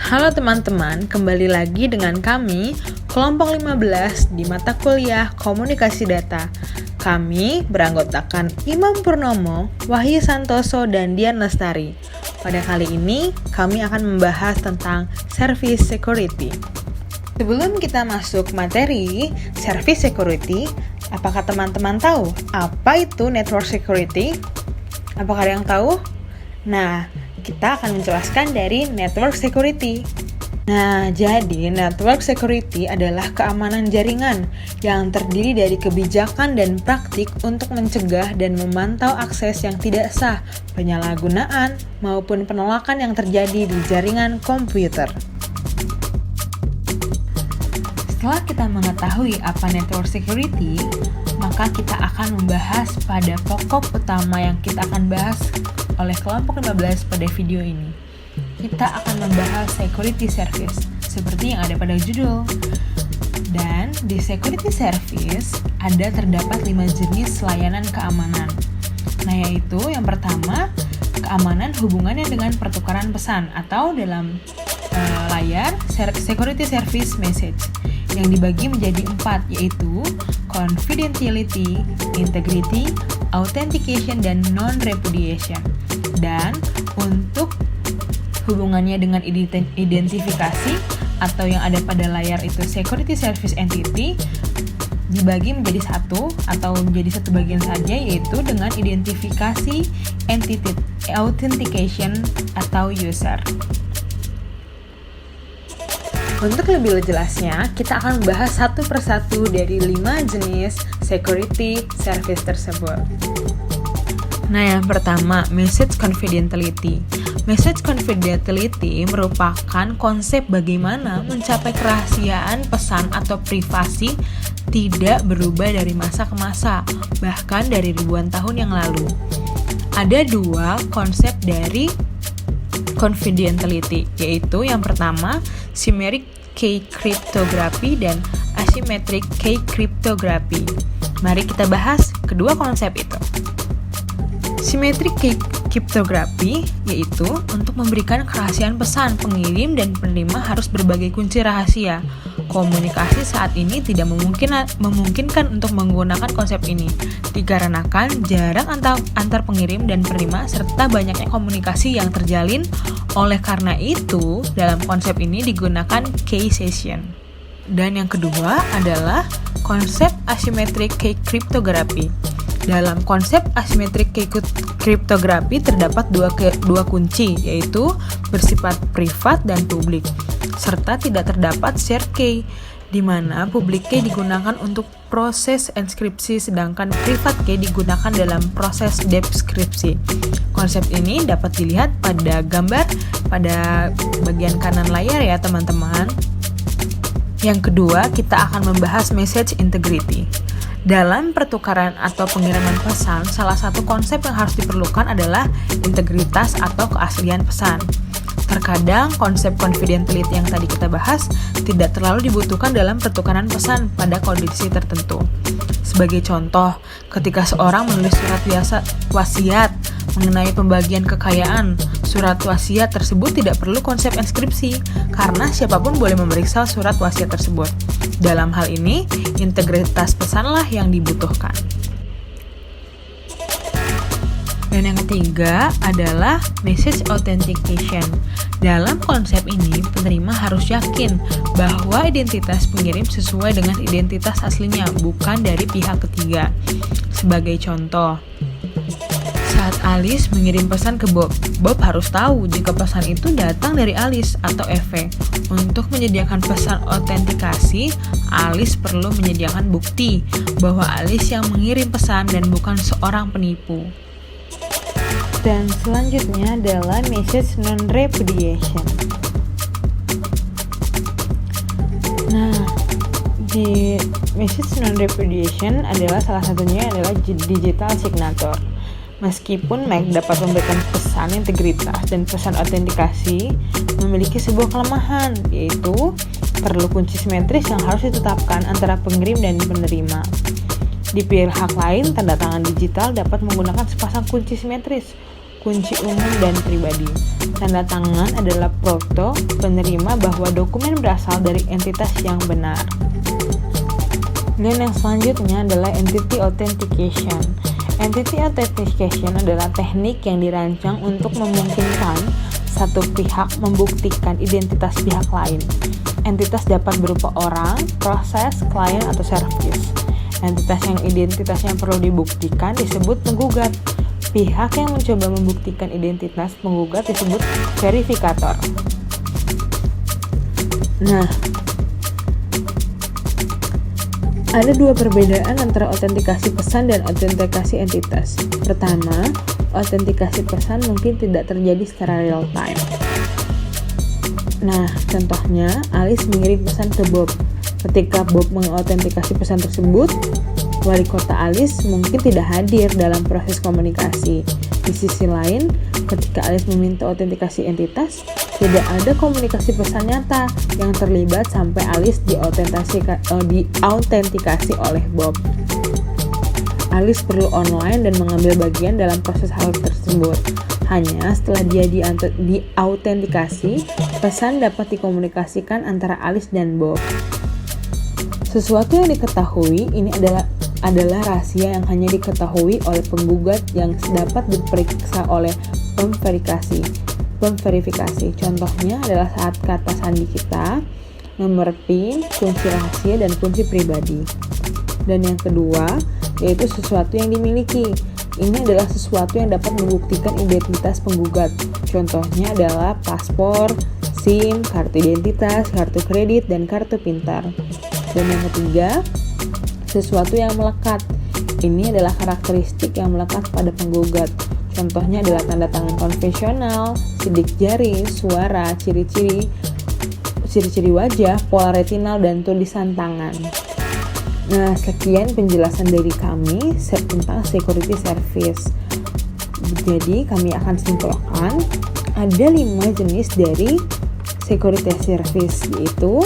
Halo teman-teman, kembali lagi dengan kami, kelompok 15 di mata kuliah Komunikasi Data. Kami beranggotakan Imam Purnomo, Wahyu Santoso, dan Dian Lestari. Pada kali ini, kami akan membahas tentang Service Security. Sebelum kita masuk materi Service Security, apakah teman-teman tahu apa itu Network Security? Apakah ada yang tahu? Nah, kita akan menjelaskan dari network security. Nah, jadi network security adalah keamanan jaringan yang terdiri dari kebijakan dan praktik untuk mencegah dan memantau akses yang tidak sah, penyalahgunaan, maupun penolakan yang terjadi di jaringan komputer. Setelah kita mengetahui apa network security, maka kita akan membahas pada pokok utama yang kita akan bahas oleh kelompok 15 pada video ini. Kita akan membahas security service, seperti yang ada pada judul. Dan di security service, terdapat 5 jenis layanan keamanan. Nah, yaitu yang pertama, keamanan hubungannya dengan pertukaran pesan, atau dalam layar, security service message, yang dibagi menjadi 4, yaitu confidentiality, integrity, authentication, dan non-repudiation. Dan untuk hubungannya dengan identifikasi atau yang ada pada layar itu security service entity dibagi menjadi satu atau menjadi satu bagian saja, yaitu dengan identifikasi entity authentication atau user. Untuk lebih jelasnya, kita akan membahas satu persatu dari 5 jenis security service tersebut. Nah, yang pertama, message confidentiality. Message confidentiality merupakan konsep bagaimana mencapai kerahasiaan pesan atau privasi tidak berubah dari masa ke masa, bahkan dari ribuan tahun yang lalu. Ada 2 konsep dari confidentiality, yaitu yang pertama, symmetric key cryptography dan asymmetric key cryptography. Mari kita bahas kedua konsep itu. Symmetric key cryptography yaitu untuk memberikan kerahasiaan pesan pengirim dan penerima harus berbagai kunci rahasia. Komunikasi saat ini tidak memungkinkan untuk menggunakan konsep ini, dikarenakan jarak antar pengirim dan penerima serta banyaknya komunikasi yang terjalin. Oleh karena itu, dalam konsep ini digunakan key session. Dan yang kedua adalah konsep asymmetric key cryptography. Dalam konsep asymmetric key cryptography terdapat dua kunci, yaitu bersifat privat dan publik, serta tidak terdapat shared key, di mana public key digunakan untuk proses enskripsi sedangkan private key digunakan dalam proses deskripsi. Konsep ini dapat dilihat pada gambar pada bagian kanan layar ya teman-teman. Yang kedua, kita akan membahas message integrity. Dalam pertukaran atau pengiriman pesan, salah satu konsep yang harus diperlukan adalah integritas atau keaslian pesan. Terkadang konsep confidentiality yang tadi kita bahas tidak terlalu dibutuhkan dalam pertukaran pesan pada kondisi tertentu. Sebagai contoh, ketika seorang menulis surat wasiat mengenai pembagian kekayaan, surat wasiat tersebut tidak perlu konsep enskripsi karena siapapun boleh memeriksa surat wasiat tersebut. Dalam hal ini, integritas pesanlah yang dibutuhkan. Dan yang ketiga adalah message authentication. Dalam konsep ini, penerima harus yakin bahwa identitas pengirim sesuai dengan identitas aslinya, bukan dari pihak ketiga. Sebagai contoh, saat Alice mengirim pesan ke Bob, Bob harus tahu jika pesan itu datang dari Alice atau Eve. Untuk menyediakan pesan autentikasi, Alice perlu menyediakan bukti bahwa Alice yang mengirim pesan dan bukan seorang penipu. Dan selanjutnya adalah message non-repudiation. Nah, di message non-repudiation adalah salah satunya adalah digital signature. Meskipun Mac dapat memberikan pesan integritas dan pesan autentikasi, memiliki sebuah kelemahan, yaitu perlu kunci simetris yang harus ditetapkan antara pengirim dan penerima. Di pihak lain, tanda tangan digital dapat menggunakan sepasang kunci simetris. kunci umum dan pribadi. Tanda tangan adalah proto penerima bahwa dokumen berasal dari entitas yang benar. Dan yang selanjutnya adalah entity authentication. Entity authentication adalah teknik yang dirancang untuk memungkinkan satu pihak membuktikan identitas pihak lain. Entitas dapat berupa orang, proses, klien, atau service. Entitas yang identitasnya perlu dibuktikan disebut penggugat. Pihak yang mencoba membuktikan identitas penggugat disebut verifikator. Nah, ada dua perbedaan antara autentikasi pesan dan autentikasi entitas. Pertama, autentikasi pesan mungkin tidak terjadi secara real time. Nah, contohnya Alice mengirim pesan ke Bob. Ketika Bob mengautentikasi pesan tersebut, wali kota Alice mungkin tidak hadir dalam proses komunikasi. Di sisi lain, ketika Alice meminta autentikasi entitas, tidak ada komunikasi pesan nyata yang terlibat sampai Alice diautentikasi oleh Bob. Alice perlu online dan mengambil bagian dalam proses hal tersebut. Hanya setelah dia diautentikasi, pesan dapat dikomunikasikan antara Alice dan Bob. Sesuatu yang diketahui ini adalah rahasia yang hanya diketahui oleh penggugat yang dapat diperiksa oleh pemverifikasi. Contohnya adalah saat kata sandi kita, nomor PIN, kunci rahasia, dan kunci pribadi. Dan yang kedua, yaitu sesuatu yang dimiliki. Ini adalah sesuatu yang dapat membuktikan identitas penggugat. Contohnya adalah paspor, SIM, kartu identitas, kartu kredit, dan kartu pintar. Dan yang ketiga, sesuatu yang melekat. Ini adalah karakteristik yang melekat pada penggugat. Contohnya adalah tanda tangan konvensional, sidik jari, suara, ciri-ciri wajah, pola retinal, dan tulisan tangan. Nah, sekian penjelasan dari kami tentang security service. Jadi, kami akan simpulkan ada 5 jenis dari security service, yaitu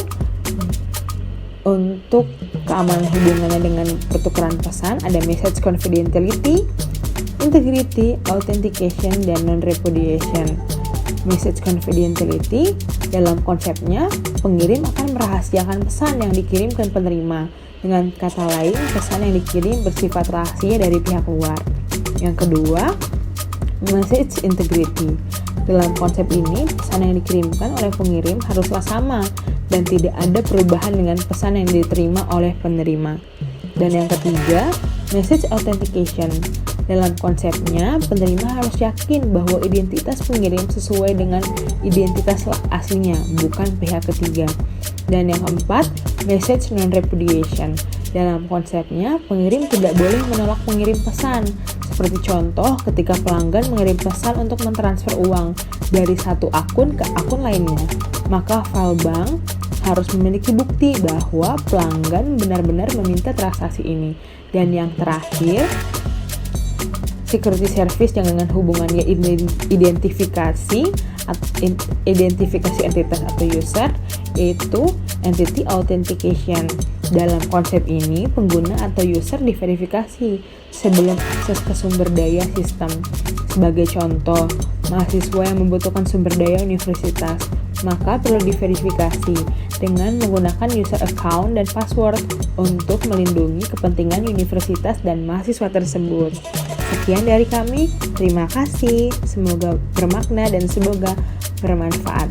untuk keamanan hubungannya dengan pertukaran pesan ada message confidentiality, integrity, authentication, dan non-repudiation. Message confidentiality dalam konsepnya pengirim akan merahasiakan pesan yang dikirimkan penerima. Dengan kata lain, pesan yang dikirim bersifat rahasia dari pihak luar. Yang kedua, message integrity. Dalam konsep ini, pesan yang dikirimkan oleh pengirim haruslah sama dan tidak ada perubahan dengan pesan yang diterima oleh penerima. Dan yang ketiga, message authentication. Dalam konsepnya, penerima harus yakin bahwa identitas pengirim sesuai dengan identitas aslinya, bukan pihak ketiga. Dan yang keempat, message non-repudiation. Dalam konsepnya, pengirim tidak boleh menolak mengirim pesan. Seperti contoh, ketika pelanggan mengirim pesan untuk mentransfer uang dari satu akun ke akun lainnya, maka file bank harus memiliki bukti bahwa pelanggan benar-benar meminta transaksi ini. Dan yang terakhir, security service yang dengan hubungannya identifikasi entitas atau user, yaitu entity authentication. Dalam konsep ini, pengguna atau user diverifikasi sebelum akses ke sumber daya sistem. Sebagai contoh, mahasiswa yang membutuhkan sumber daya universitas, maka perlu diverifikasi dengan menggunakan user account dan password untuk melindungi kepentingan universitas dan mahasiswa tersebut. Sekian dari kami, terima kasih, semoga bermakna dan semoga bermanfaat.